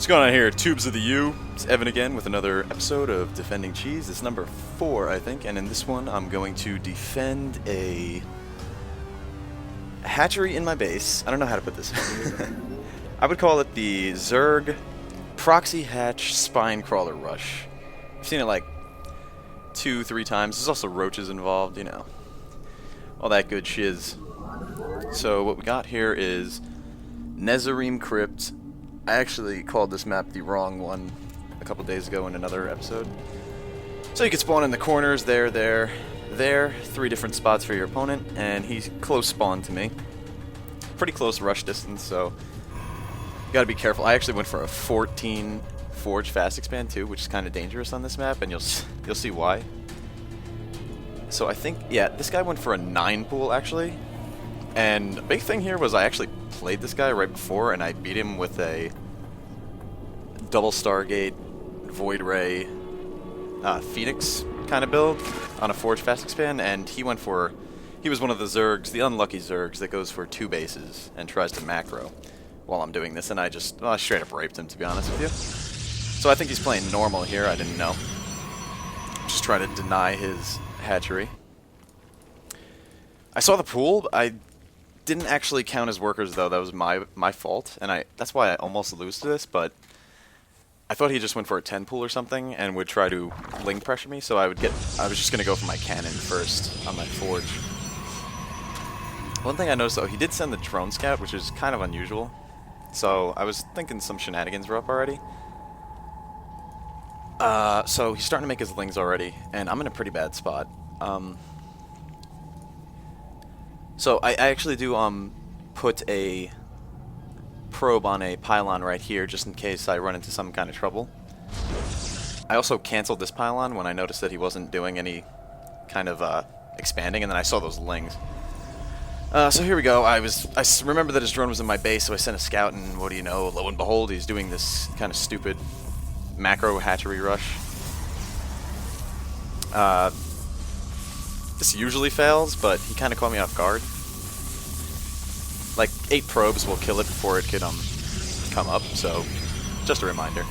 What's going on here? Tubes of the U. It's Evan again with another episode of Defending Cheese. It's number 4, I think, and in this one I'm going to defend a hatchery in my base. I don't know how to put this. I would call it the Zerg Proxy Hatch Spinecrawler Rush. I've seen it like 2-3 times. There's also roaches involved, you know. All that good shiz. So what we got here is Nezarine Crypt. I actually called this map the wrong one a couple days ago in another episode. So you can spawn in the corners, there, 3 different spots for your opponent, and he's close spawn to me. Pretty close rush distance, so you gotta be careful. I actually went for a 14 Forge fast expand too, which is kind of dangerous on this map, and you'll see why. So I think, yeah, this guy went for a 9 pool actually, and the big thing here was I actually played this guy right before, and I beat him with a double Stargate, Void Ray, Phoenix kind of build on a Forge fast expand, and he was one of the Zergs, the unlucky Zergs, that goes for 2 bases and tries to macro while I'm doing this, and I straight up raped him, to be honest with you. So I think he's playing normal here, I didn't know. Just try to deny his hatchery. I saw the pool. I didn't actually count his workers though. That was my fault, and that's why I almost lose to this. But I thought he just went for a 10 pool or something and would try to link pressure me. So I was just gonna go for my cannon first on my forge. One thing I noticed though, he did send the drone scout, which is kind of unusual. So I was thinking some shenanigans were up already. So he's starting to make his lings already, and I'm in a pretty bad spot. So I actually do put a probe on a pylon right here just in case I run into some kind of trouble. I also canceled this pylon when I noticed that he wasn't doing any kind of expanding, and then I saw those lings. So here we go. I remember that his drone was in my base, so I sent a scout, and what do you know, lo and behold, he's doing this kind of stupid macro hatchery rush. This usually fails, but he kind of caught me off guard. Like 8 probes will kill it before it can come up, so just a reminder.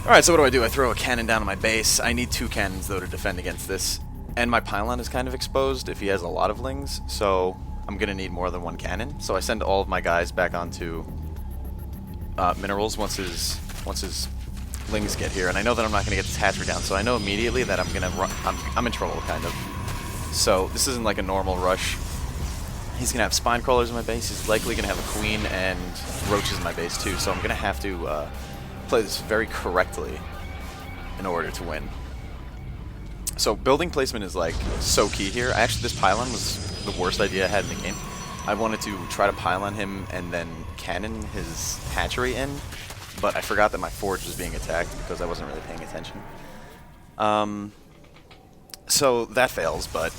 Alright, so what do? I throw a cannon down on my base. I need 2 cannons though to defend against this. And my pylon is kind of exposed if he has a lot of lings, so I'm gonna need more than 1 cannon. So I send all of my guys back onto minerals once his lings get here, and I know that I'm not gonna get this hatchery down, so I know immediately that I'm in trouble, kind of. So this isn't like a normal rush. He's gonna have Spinecrawlers in my base. He's likely gonna have a Queen and Roaches in my base too. So I'm gonna have to play this very correctly in order to win. So building placement is like so key here. Actually, this pylon was the worst idea I had in the game. I wanted to try to pylon him and then cannon his hatchery in, but I forgot that my forge was being attacked because I wasn't really paying attention. So that fails, but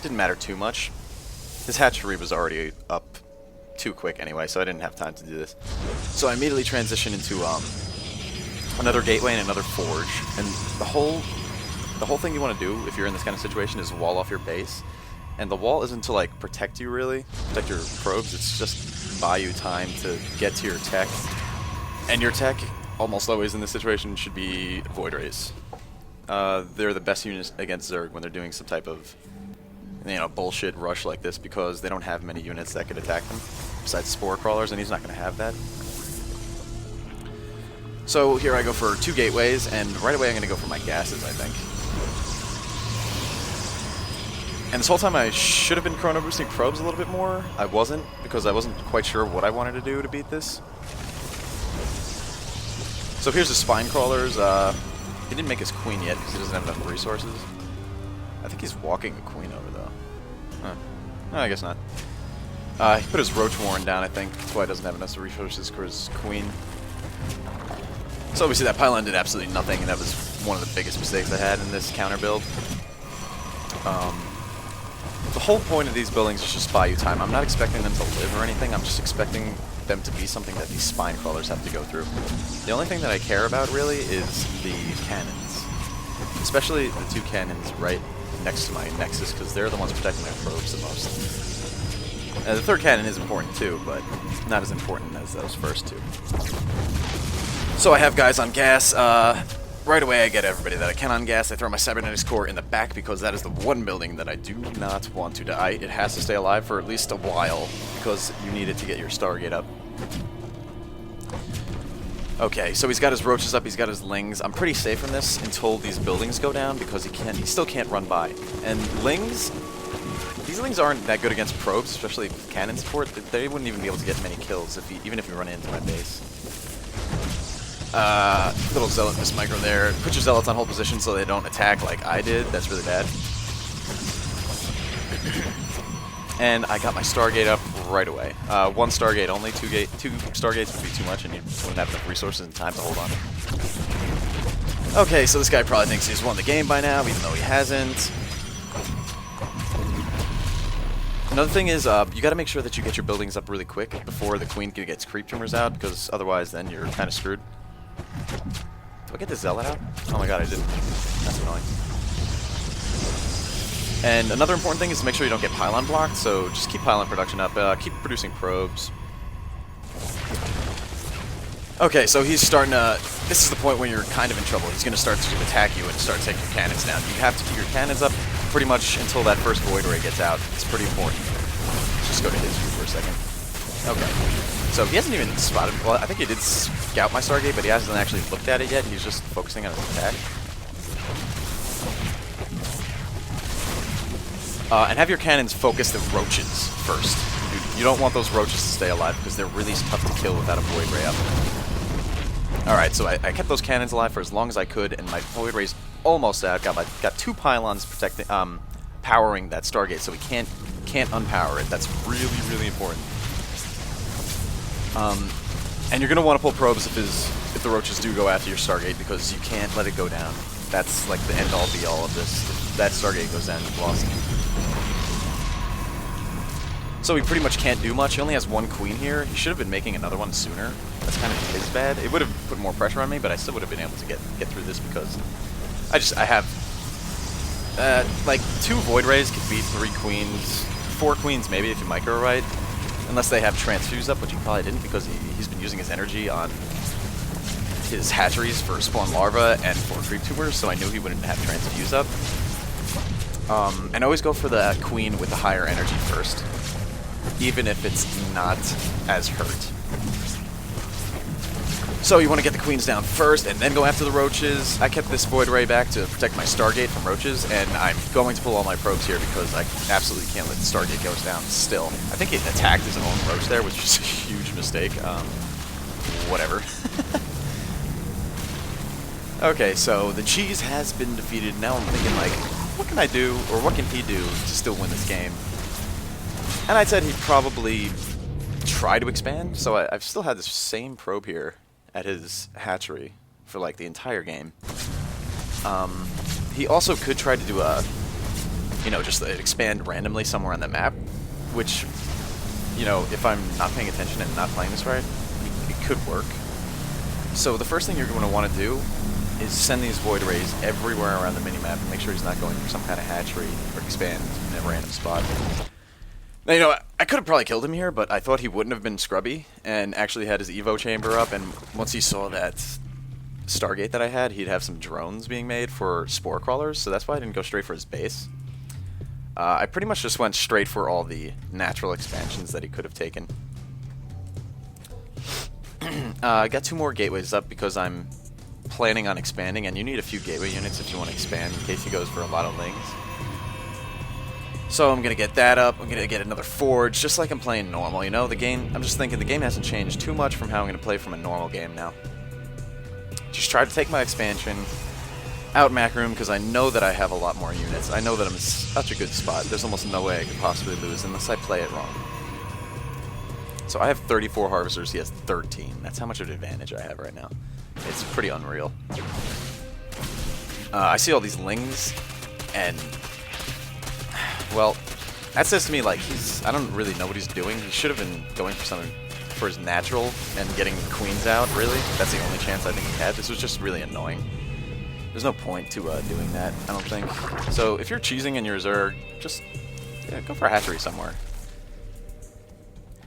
didn't matter too much. His hatchery was already up too quick anyway, so I didn't have time to do this. So I immediately transitioned into another gateway and another forge. And the whole thing you want to do if you're in this kind of situation is wall off your base. And the wall isn't to like protect you really, protect your probes. It's just buy you time to get to your tech. And your tech, almost always in this situation, should be Void Rays. They're the best units against Zerg when they're doing some type of, you know, bullshit rush like this, because they don't have many units that could attack them besides Spore Crawlers, and he's not going to have that. So here I go for 2 gateways, and right away I'm going to go for my gases, I think. And this whole time I should have been chrono boosting probes a little bit more. I wasn't, because I wasn't quite sure what I wanted to do to beat this. So here's the Spinecrawlers. He didn't make his Queen yet because he doesn't have enough resources. I think he's walking a Queen over though. Huh. No, I guess not. He put his Roach Warren down, I think. That's why he doesn't have enough resources for his Queen. So obviously that pylon did absolutely nothing, and that was one of the biggest mistakes I had in this counter build. The whole point of these buildings is just buy you time. I'm not expecting them to live or anything. I'm just expecting them to be something that these Spinecrawlers have to go through. The only thing that I care about really is the cannons. Especially the 2 cannons right next to my Nexus, because they're the ones protecting my probes the most. The third cannon is important too, but not as important as those first two. So I have guys on gas. Right away I get everybody that I can on gas. I throw my cybernetics core in the back because that is the one building that I do not want to die. It has to stay alive for at least a while because you need it to get your Stargate up. Okay, so he's got his roaches up, he's got his lings. I'm pretty safe from this until these buildings go down because he still can't run by. And lings, these lings aren't that good against probes, especially with cannon support. They wouldn't even be able to get many kills even if you run into my base. Little zealot miss micro there. Put your zealots on hold position so they don't attack like I did. That's really bad. And I got my Stargate up right away. One Stargate only. Two Stargates would be too much, and you wouldn't have enough resources and time to hold on. Okay, so this guy probably thinks he's won the game by now, even though he hasn't. Another thing is, you got to make sure that you get your buildings up really quick before the queen gets creep tumors out, because otherwise then you're kind of screwed. Do I get the zealot out? Oh my god, I didn't. That's annoying. And another important thing is to make sure you don't get pylon blocked, so just keep pylon production up, keep producing probes. Okay, so he's starting to... This is the point when you're kind of in trouble. He's going to start to attack you and start taking your cannons down. You have to keep your cannons up pretty much until that first void ray gets out. It's pretty important. Let's just go to history for a second. Okay. So he hasn't even spotted... Well, I think he did scout my Stargate, but he hasn't actually looked at it yet. He's just focusing on his attack. And have your cannons focus the roaches first. You don't want those roaches to stay alive because they're really tough to kill without a void ray up. Alright, so I kept those cannons alive for as long as I could, and my void ray's almost out. Got two pylons protecting, powering that Stargate, so we can't unpower it. That's really, really important. And you're gonna want to pull probes if the roaches do go after your Stargate, because you can't let it go down. That's like the end-all be-all of this. If that Stargate goes down, you've lost. So he pretty much can't do much. He only has one queen here. He should have been making another one sooner. That's kind of his bad. It would have put more pressure on me, but I still would have been able to get through this because I have like 2 void rays could beat 3 queens, 4 queens maybe if you micro right, unless they have transfuse up, which he probably didn't because he's been using his energy on his hatcheries for spawn larvae and for creep tubers, so I knew he wouldn't have transfuse up. And always go for the queen with the higher energy first, even if it's not as hurt. So you want to get the queens down first and then go after the roaches. I kept this void ray back to protect my Stargate from roaches, and I'm going to pull all my probes here because I absolutely can't let the Stargate go down still. I think it attacked his own roach there, which is a huge mistake. Whatever. Okay, so the cheese has been defeated. Now I'm thinking, like, what can I do, or what can he do to still win this game? And I said he'd probably try to expand, so I've still had this same probe here at his hatchery for like the entire game. He also could try to do a, just expand randomly somewhere on the map, which, if I'm not paying attention and not playing this right, it could work. So the first thing you're going to want to do is send these void rays everywhere around the minimap and make sure he's not going for some kind of hatchery or expand in a random spot. Now, I could have probably killed him here, but I thought he wouldn't have been scrubby and actually had his Evo chamber up, and once he saw that Stargate that I had, he'd have some drones being made for Spinecrawlers, so that's why I didn't go straight for his base. I pretty much just went straight for all the natural expansions that he could have taken. I got 2 more gateways up because I'm planning on expanding, and you need a few gateway units if you want to expand in case he goes for a lot of lings. So I'm going to get that up. I'm going to get another forge, just like I'm playing normal, The game, I'm just thinking the game hasn't changed too much from how I'm going to play from a normal game now. Just try to take my expansion out Mac Room because I know that I have a lot more units. I know that I'm in such a good spot. There's almost no way I could possibly lose unless I play it wrong. So I have 34 harvesters, he has 13. That's how much of an advantage I have right now. It's pretty unreal. I see all these lings, and... well, that says to me, like, I don't really know what he's doing. He should have been going for something for his natural and getting queens out, really. That's the only chance I think he had. This was just really annoying. There's no point to doing that, I don't think. So if you're cheesing in your Zerg, just go for a hatchery somewhere.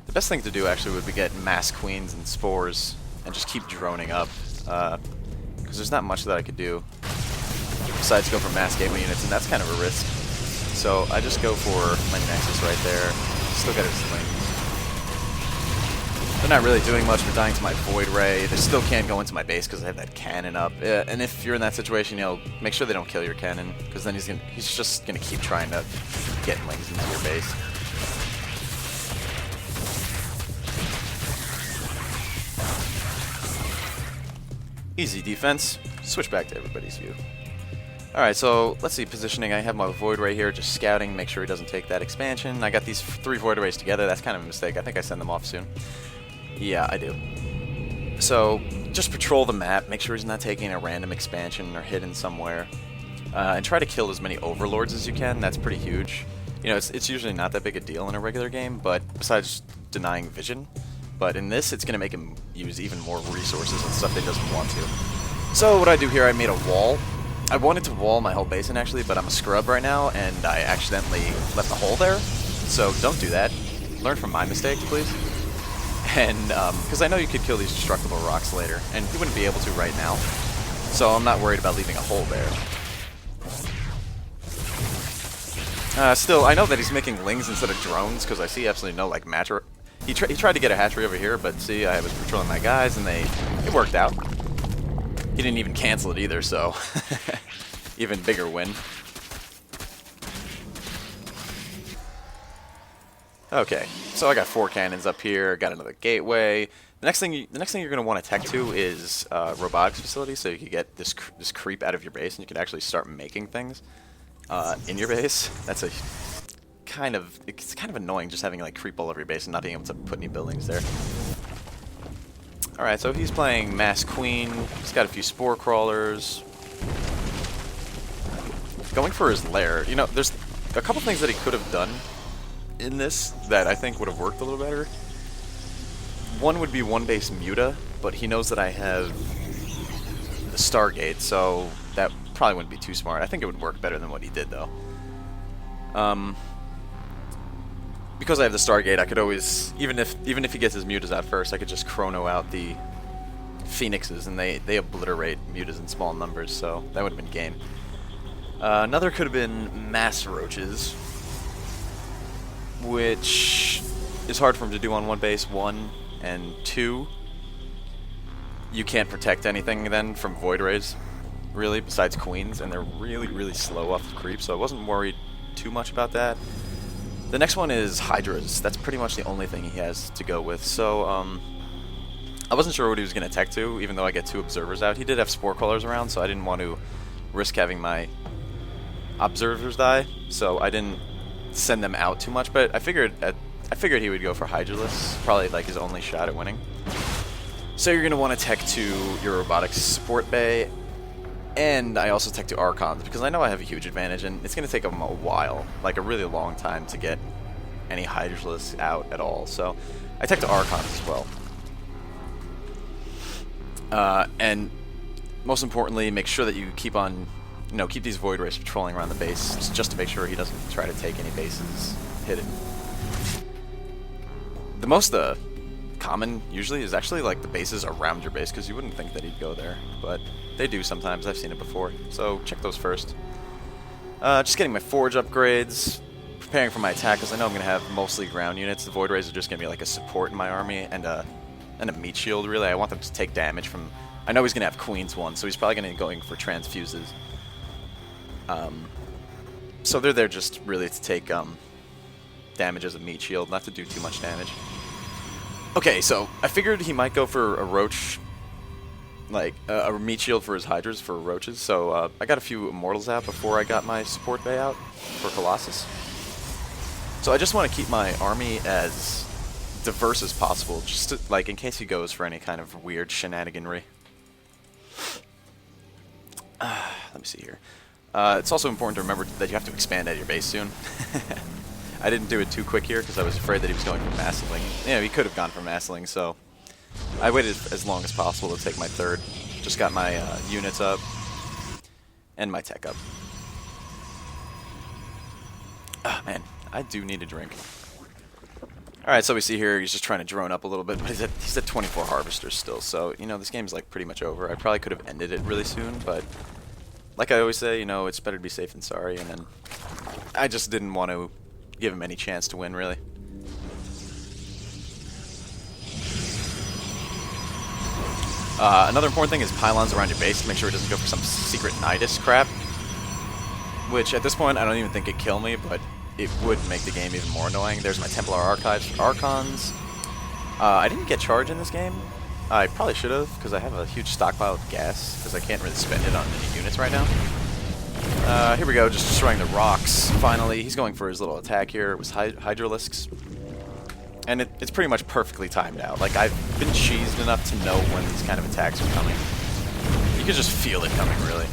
The best thing to do actually would be get mass queens and spores and just keep droning up, because there's not much that I could do besides go for mass gateway units, and that's kind of a risk. So I just go for my Nexus right there. Still got his slings. They're not really doing much for dying to my Void Ray. They still can't go into my base because I have that cannon up. And if you're in that situation, you know, make sure they don't kill your cannon, because then he's just gonna keep trying to get lings into your base. Easy defense. Switch back to everybody's view. Alright, so let's see, positioning. I have my Void Ray here, just scouting, make sure he doesn't take that expansion. I got these 3 Void Rays together. That's kind of a mistake. I think I send them off soon. Yeah, I do. So, just patrol the map, make sure he's not taking a random expansion or hidden somewhere. And try to kill as many Overlords as you can. That's pretty huge. You know, it's usually not that big a deal in a regular game, but besides denying vision. But in this, it's going to make him use even more resources and stuff that he doesn't want to. So what I do here, I made a wall. I wanted to wall my whole base in actually, but I'm a scrub right now, and I accidentally left a hole there. So don't do that. Learn from my mistakes, please. And, because I know you could kill these destructible rocks later, and he wouldn't be able to right now. So I'm not worried about leaving a hole there. Still, I know that he's making lings instead of drones, because I see absolutely no, like, match. He tried to get a hatchery over here, but see, I was patrolling my guys, and it worked out. He didn't even cancel it either, so even bigger win. Okay, so I got 4 cannons up here, got another gateway. The next thing you're gonna want to tech to is robotics facility, so you can get this creep out of your base, and you can actually start making things in your base. That's it's kind of annoying just having like creep all over your base and not being able to put any buildings there. Alright, so he's playing Mass Queen. He's got a few Spore Crawlers. Going for his lair. You know, there's a couple things that he could have done in this that I think would have worked a little better. One would be one base Muta, but he knows that I have the Stargate, so that probably wouldn't be too smart. I think it would work better than what he did, though. Because I have the Stargate, I could always, even if he gets his mutas out first, I could just chrono out the Phoenixes, and they obliterate mutas in small numbers, so that would have been game. Another could have been mass roaches, which is hard for him to do on one base, 1, and 2. You can't protect anything then from Void Rays, really, besides Queens, and they're really, really slow off the creep, so I wasn't worried too much about that. The next one is Hydras. That's pretty much the only thing he has to go with. So, I wasn't sure what he was going to tech to, even though I get 2 observers out. He did have Spore Crawlers around, so I didn't want to risk having my observers die. So I didn't send them out too much, but I figured he would go for Hydralisk, probably like his only shot at winning. So you're going to want to tech to your robotics support bay. And I also tech to Archons, because I know I have a huge advantage, and it's going to take them a while, like a really long time, to get any Hydralisks out at all. So I tech to Archons as well. And most importantly, make sure that you keep these Void Rays patrolling around the base, just to make sure he doesn't try to take any bases hidden. The most common usually is actually like the bases around your base, because you wouldn't think that he'd go there, but they do sometimes. I've seen it before, so check those first. Just getting my forge upgrades, preparing for my attack, because I know I'm going to have mostly ground units. The Void Rays are just going to be like a support in my army, and a meat shield, really. I want them to take damage from... I know he's going to have Queens 1, so he's probably going to be going for transfuses. So they're there just really to take damage as a meat shield, not to do too much damage. Okay, so I figured he might go for a Roach, like a meat shield for his Hydras for Roaches, so I got a few Immortals out before I got my support bay out for Colossus. So I just want to keep my army as diverse as possible, just to, like, in case he goes for any kind of weird shenaniganry. Let me see here. It's also important to remember that you have to expand out of your base soon. I didn't do it too quick here because I was afraid that he was going for Massling. You know, he could have gone for Massling, so I waited as long as possible to take my third. Just got my units up and my tech up. Ah, man, I do need a drink. Alright, so we see here he's just trying to drone up a little bit, but he's at 24 harvesters still, so, you know, this game's like pretty much over. I probably could have ended it really soon, but like I always say, you know, it's better to be safe than sorry, and then I just didn't want to give him any chance to win, really. Another important thing is pylons around your base to make sure it doesn't go for some secret Nidus crap, which at this point I don't even think it'd kill me, but it would make the game even more annoying. There's my Templar Archons. I didn't get charge in this game. I probably should have, because I have a huge stockpile of gas, because I can't really spend it on any units right now. Here we go, just destroying the rocks. Finally, he's going for his little attack here. It was Hydralisks. And it's pretty much perfectly timed out. Like, I've been cheesed enough to know when these kind of attacks are coming. You can just feel it coming, really.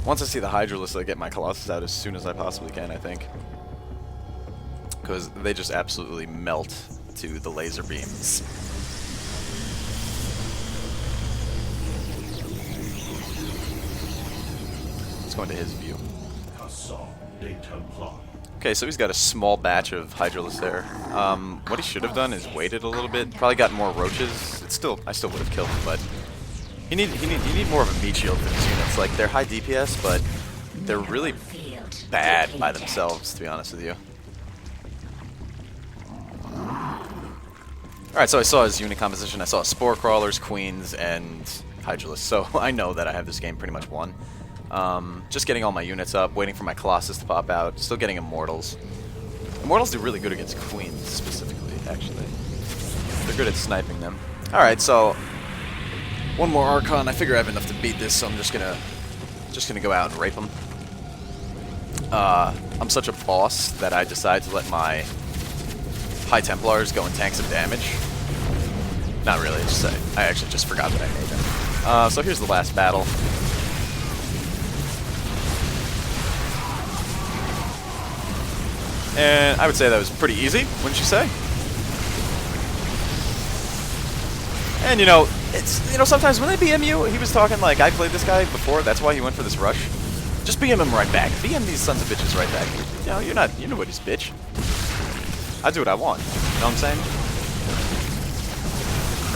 Once I see the Hydralisks, I get my Colossus out as soon as I possibly can, I think. Because they just absolutely melt to the laser beams. Let's go into his view. Okay, so he's got a small batch of Hydralisks there. What he should have done is waited a little bit. Probably got more roaches. I still would have killed him, but you need more of a meat shield for these units. Like, they're high DPS, but they're really bad by themselves, to be honest with you. Alright, so I saw his unit composition. I saw Spinecrawlers, Queens, and Hydralisks. So I know that I have this game pretty much won. Just getting all my units up, waiting for my Colossus to pop out, still getting Immortals. Immortals do really good against Queens, specifically, actually. They're good at sniping them. Alright, so one more Archon. I figure I have enough to beat this, so I'm just gonna go out and rape him. I'm such a boss that I decide to let my High Templars go and tank some damage. Not really, I actually just forgot that I made them. So here's the last battle. And I would say that was pretty easy, wouldn't you say? And you know, sometimes when they BM you, he was talking like, I played this guy before, that's why he went for this rush. Just BM him right back. BM these sons of bitches right back. You know, you're nobody's bitch. I do what I want. You know what I'm saying?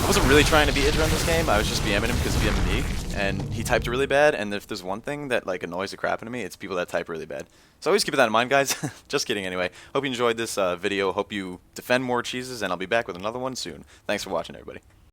I wasn't really trying to be edge around this game. I was just BMing him because he BM'd me, and he typed really bad. And if there's one thing that like annoys the crap out of me, it's people that type really bad. So always keep that in mind, guys. Just kidding. Anyway, hope you enjoyed this video. Hope you defend more cheeses, and I'll be back with another one soon. Thanks for watching, everybody.